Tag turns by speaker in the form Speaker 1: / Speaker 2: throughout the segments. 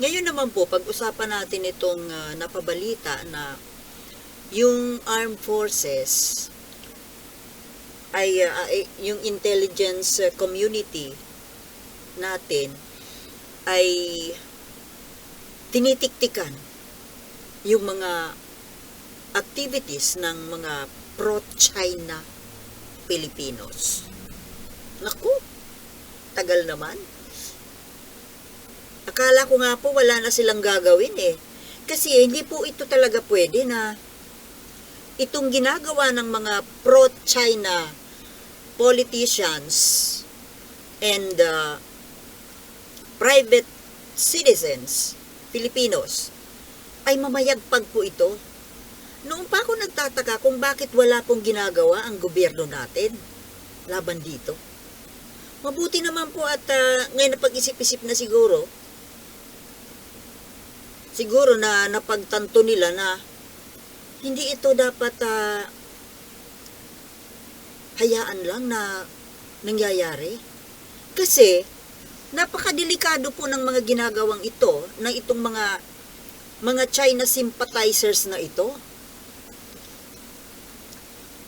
Speaker 1: Ngayon naman po, pag-usapan natin itong napabalita na yung armed forces ay yung intelligence community natin ay tinitiktikan yung mga activities ng mga pro-China Filipinos. Naku, tagal naman. Akala ko nga po wala na silang gagawin eh. Kasi hindi po ito talaga pwede na itong ginagawa ng mga pro-China politicians and private citizens, Filipinos, ay mamayagpag po ito. Noon pa ako nagtataka kung bakit wala pong ginagawa ang gobyerno natin laban dito. Mabuti naman po at ngayon napag-isip-isip na siguro na napagtanto nila na hindi ito dapat hayaan lang na nangyayari. Kasi napakadelikado po ng mga ginagawang ito, ng itong mga China sympathizers na ito.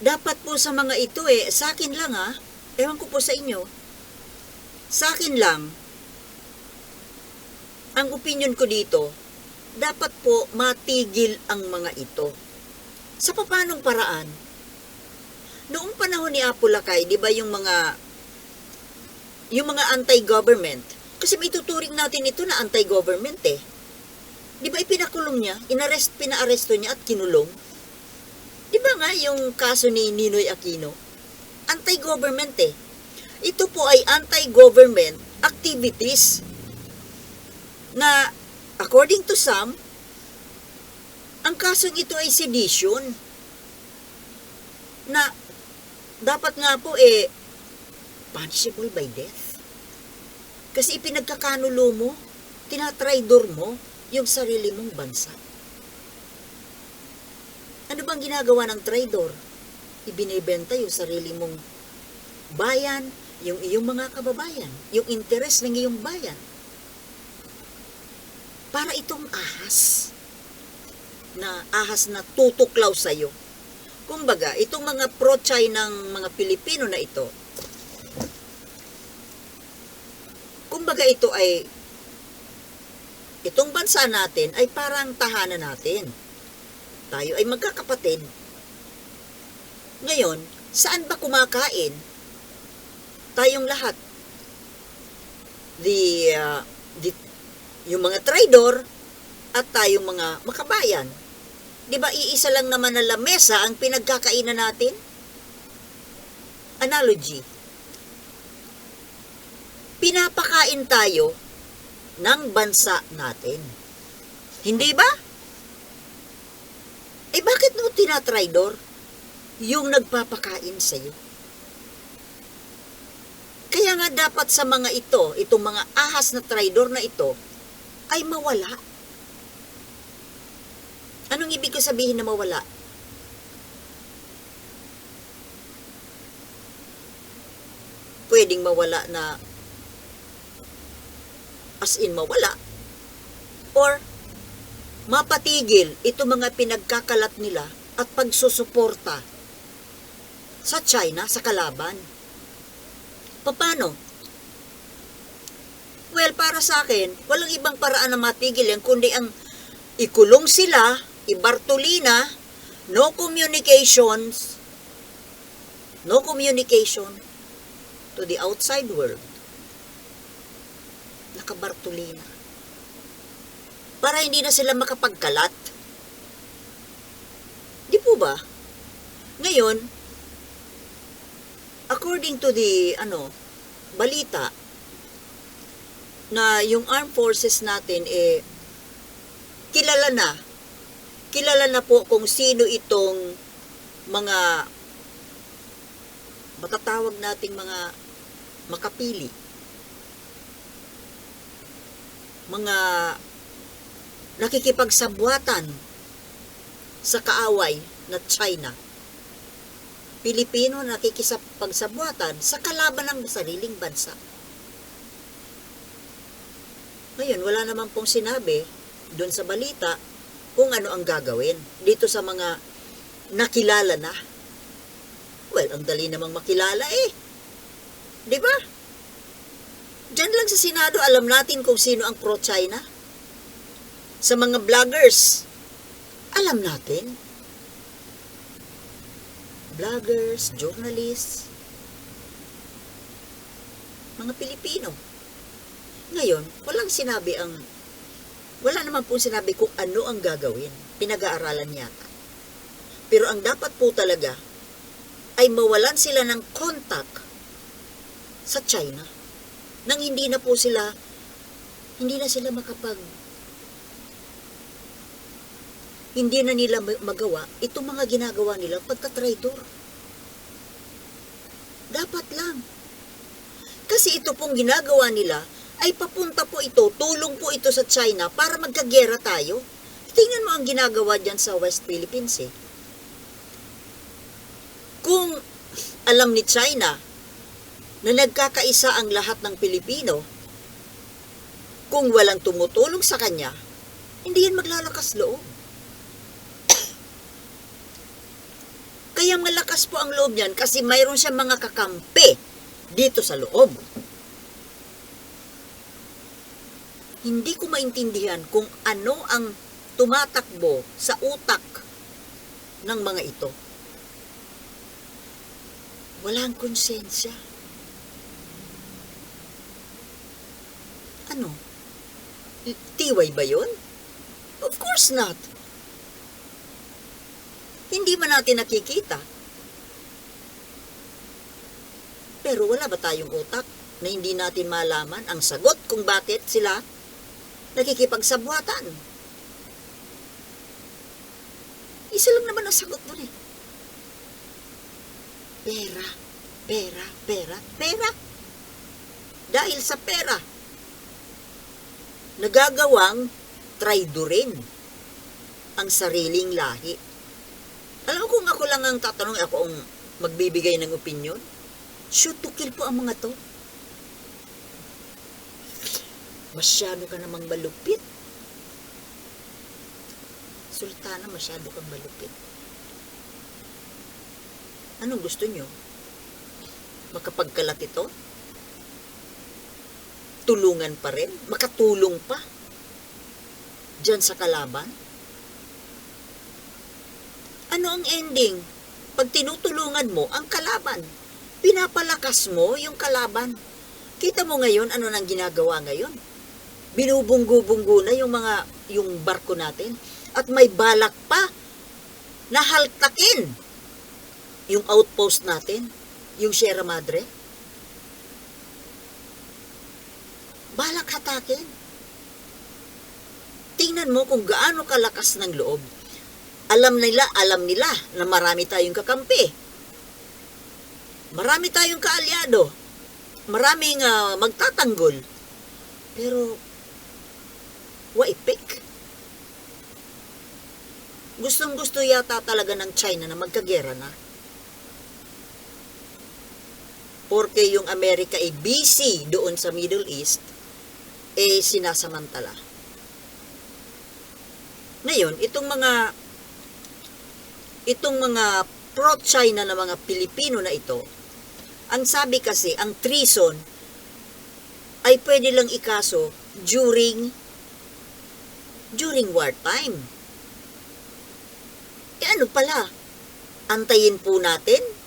Speaker 1: Dapat po sa mga ito sa akin lang ewan ko po sa inyo, sa akin lang, ang opinion ko dito, dapat po matigil ang mga ito. Sa papanong paraan? Noong panahon ni Apo Lakay, di ba yung mga anti-government, kasi may tuturing natin ito na anti-government Di ba ipinakulong niya, pinaaresto niya at kinulong? Di ba nga yung kaso ni Ninoy Aquino? Anti-government Ito po ay anti-government activities na according to some, ang kasong ito ay sedition na dapat nga po punishable by death. Kasi ipinagkakanulo mo, tinatraidor mo yung sarili mong bansa. Ano bang ginagawa ng traidor? Ibinibenta yung sarili mong bayan, yung iyong mga kababayan, yung interes ng iyong bayan. Para itong ahas na tutuklaw sa'yo. Kumbaga, itong mga pro-China ng mga Pilipino na ito, kumbaga itong bansa natin ay parang tahanan natin. Tayo ay magkakapatid. Ngayon, saan ba kumakain? Tayong lahat. Yung mga traidor at tayong mga makabayan. Di ba iisa lang naman na lamesa ang pinagkakainan natin? Analogy. Pinapakain tayo ng bansa natin. Hindi ba? Bakit mo tinatraidor? Yung nagpapakain sa'yo. Kaya nga dapat sa mga ito, itong mga ahas na traidor na ito, ay mawala. Anong ibig ko sabihin na mawala? Pwedeng mawala na as in mawala. Or mapatigil ito mga pinagkakalat nila at pagsusuporta sa China sa kalaban. Paano? Well, para sa akin, walang ibang paraan na matigil yan, kundi ang ikulong sila, ibartolina, no communication to the outside world. Nakabartolina. Para hindi na sila makapagkalat. Di po ba? Ngayon, according to the balita na yung armed forces natin kilala na po kung sino itong mga matatawag nating mga makapili, mga nakikipagsabwatan sa kaaway na China. Pilipino nakikisapagsabuatan sa kalaban ng sariling bansa. Ngayon, wala naman pong sinabi doon sa balita kung ano ang gagawin dito sa mga nakilala na. Well, ang dali namang makilala eh. Di ba? Diyan lang sa Senado, alam natin kung sino ang pro-China. Sa mga vloggers, alam natin. Vloggers, journalists, mga Pilipino. Ngayon, wala naman po sinabi kung ano ang gagawin. Pinag-aaralan yata. Pero ang dapat po talaga ay mawalan sila ng contact sa China. Nang hindi na nila magawa itong mga ginagawa nilang pagka-traitor. Dapat lang. Kasi ito pong ginagawa nila ay papunta po ito, tulong po ito sa China para magkagera tayo. Tingnan mo ang ginagawa dyan sa West Philippines eh. Kung alam ni China na nagkakaisa ang lahat ng Pilipino, kung walang tumutulong sa kanya, hindi yan maglalakas loob. Kaya malakas po ang loob niyan kasi mayroon siyang mga kakampi dito sa loob. Hindi ko maintindihan kung ano ang tumatakbo sa utak ng mga ito. Walang konsensya. Ano? Tiway ba yun? Of course not. Hindi man natin nakikita. Pero wala ba tayong utak na hindi natin malaman ang sagot kung bakit sila nakikipagsabwatan? Isa lang naman ang sagot doon eh. Pera, pera, pera, pera. Dahil sa pera, nagagawang traidorin ang sariling lahi. Alam mo kung ako lang ang tatanong, ako ang magbibigay ng opinion, shoot to kill po ang mga to. Masyado ka namang malupit. Sultana, masyado kang malupit. Anong gusto nyo? Makapagkalat ito? Tulungan pa rin? Makatulong pa? Diyan sa kalaban? Ano ang ending? Pag tinutulungan mo ang kalaban, pinapalakas mo yung kalaban. Kita mo ngayon ano nang ginagawa ngayon? Binubunggo-bunggo na yung barko natin at may balak pa na haltakin yung outpost natin, yung Sierra Madre. Balak hatakin. Tingnan mo kung gaano kalakas ng loob. Alam nila na marami tayong kakampi. Marami tayong kaalyado. Maraming magtatanggol. Pero, waipik. Gustong-gusto yata talaga ng China na magkagera na. Porque yung Amerika ay busy doon sa Middle East, sinasamantala. Ngayon, itong mga pro-China na mga Pilipino na ito, ang sabi kasi, ang treason ay pwede lang ikaso during wartime. Ano pala? Antayin po natin?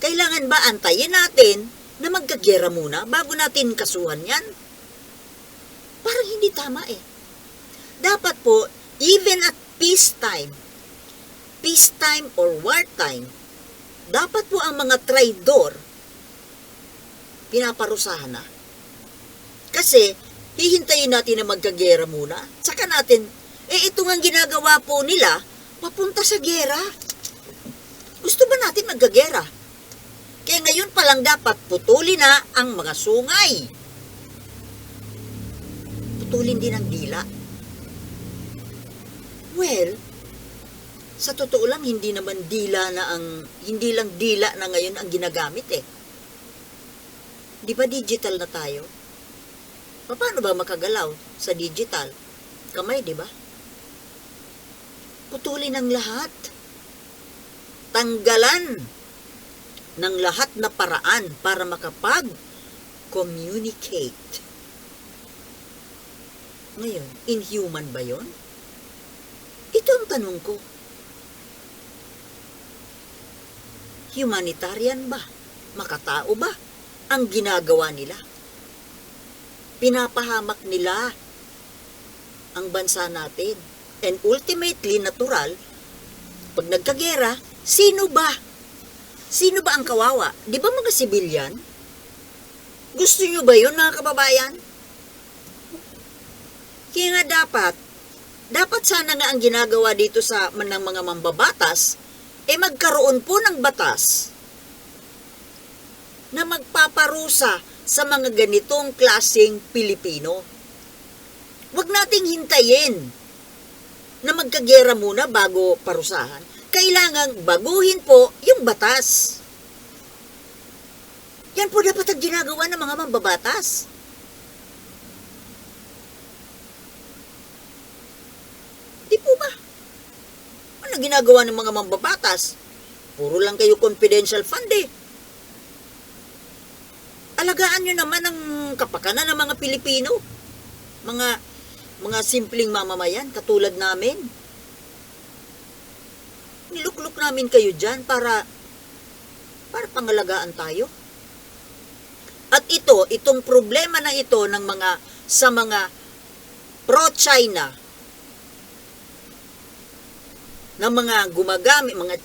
Speaker 1: Kailangan ba antayin natin na magkagera muna bago natin kasuhan yan? Parang hindi tama eh. Dapat po, even at peacetime or wartime, dapat po ang mga traidor pinaparusahan na. Kasi, hihintayin natin na magkagera muna, saka natin, ito nga ginagawa po nila, papunta sa gera. Gusto ba natin magkagera? Kaya ngayon pa lang dapat putulin na ang mga sungay. Putulin din ang dila. Well, sa totoo lang, hindi lang dila na ngayon ang ginagamit eh. Di ba digital na tayo? Paano ba makagalaw sa digital? Kamay, di ba? Putulin ang lahat. Tanggalan ng lahat na paraan para makapag-communicate. Ngayon, inhuman ba yon? Ito ang tanong ko. Humanitarian ba? Makatao ba ang ginagawa nila? Pinapahamak nila ang bansa natin. And ultimately, natural, pag nagkagera, sino ba? Sino ba ang kawawa? Di ba mga sibilyan? Gusto nyo ba yun, mga kababayan? Kaya nga dapat sana nga ang ginagawa dito sa ng mga mambabatas, magkaroon po ng batas na magpaparusa sa mga ganitong klaseng Pilipino. Huwag nating hintayin na magkagera muna bago parusahan. Kailangang baguhin po yung batas. Yan po dapat ang ginagawa ng mga mambabatas. Di po ba? Ano ginagawa ng mga mambabatas? Puro lang kayo confidential fund eh. Alagaan nyo naman ang kapakanan ng mga Pilipino. Mga simpleng mamamayan, katulad namin. Nilukluk namin kayo dyan para pangalagaan tayo. At itong problema na ito sa mga pro-China, ng mga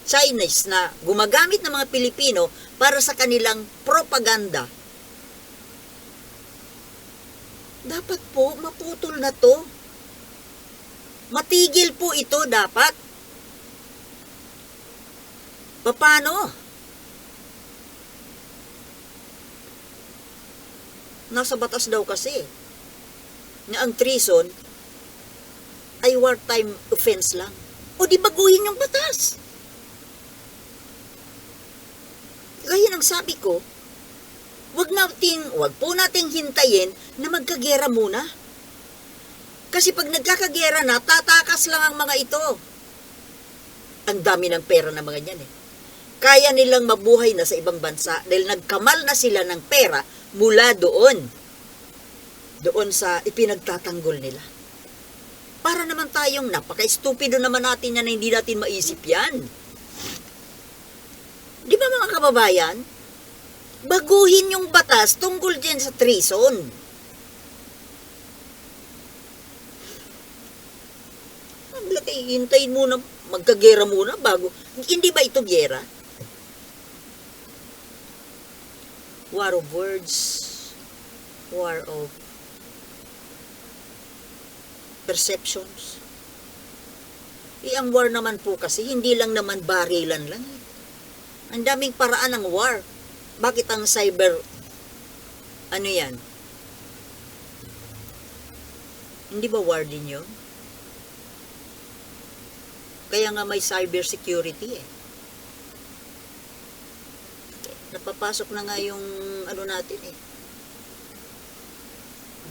Speaker 1: Chinese na gumagamit ng mga Pilipino para sa kanilang propaganda. Dapat po maputol na to. Matigil po ito dapat. Paano? Nasa batas daw kasi na ang treason ay wartime offense lang. O di baguhin yung batas. Gaya ng sabi ko, wag po nating hintayin na magkagera muna. Kasi pag nagkakagera na, tatakas lang ang mga ito. Ang dami ng pera ng mga yan eh. Kaya nilang mabuhay na sa ibang bansa dahil nagkamal na sila ng pera mula doon sa ipinagtatanggol nila. Para naman tayong napaka-stupido naman natin yan na hindi natin maisip yan. Di ba mga kababayan? Baguhin yung batas tungkol dyan sa treason. Hintayin muna, magkagera muna bago. Hindi ba ito gera? War of words, war of perceptions. Ang war naman po kasi, hindi lang naman barilan lang. Ang daming paraan ng war. Bakit ang cyber, ano yan? Hindi ba war din yun? Kaya nga may cyber security eh. Napapasok na nga yung ano natin eh.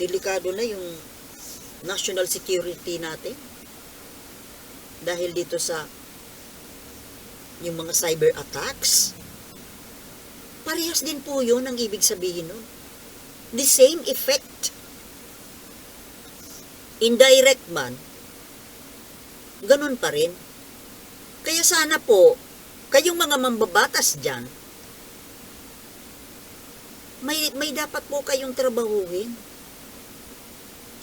Speaker 1: Delikado na yung national security natin. Dahil dito sa yung mga cyber attacks. Parehas din po yun ang ibig sabihin nun. The same effect. Indirect man, ganun pa rin. Kaya sana po, kayong mga mambabatas dyan, may dapat po kayong trabahuhin.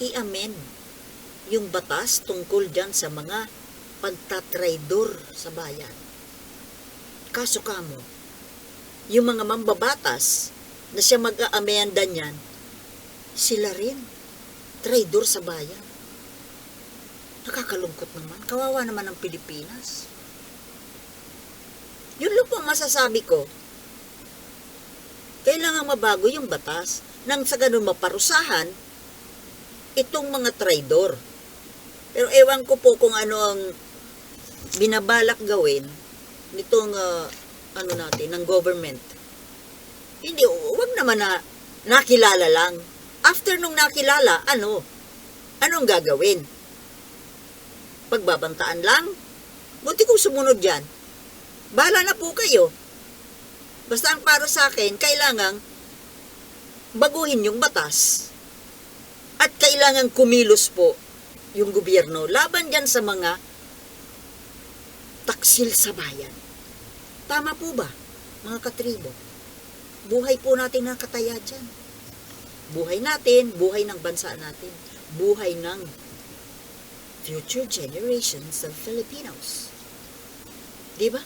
Speaker 1: I-amend yung batas tungkol dyan sa mga pagtatraidor sa bayan. Kaso kamo, yung mga mambabatas na siya mag-aamenda niyan, sila rin, traidor sa bayan. Nakakalungkot naman. Kawawa naman ang Pilipinas. Yun lang po masasabi ko. Kailangan mabago yung batas nang sa ganun maparusahan itong mga traidor. Pero ewan ko po kung ano ang binabalak gawin nitong ng government. Hindi, wag naman na nakilala lang After nung nakilala, anong gagawin? Pagbabantaan lang? Buti kung sumunod yan. Bahala na po kayo. Basta ang para sa akin, kailangang baguhin yung batas. At kailangang kumilos po yung gobyerno laban dyan sa mga taksil sa bayan. Tama po ba, mga katribo? Buhay po natin nakataya dyan. Buhay natin, buhay ng bansa natin. Buhay ng future generations of Filipinos. Diba?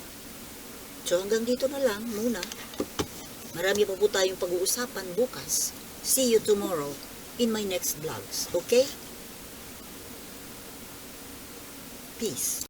Speaker 1: So hanggang dito na lang muna. Marami pa po tayong pag-uusapan bukas. See you tomorrow in my next vlogs. Okay? Peace.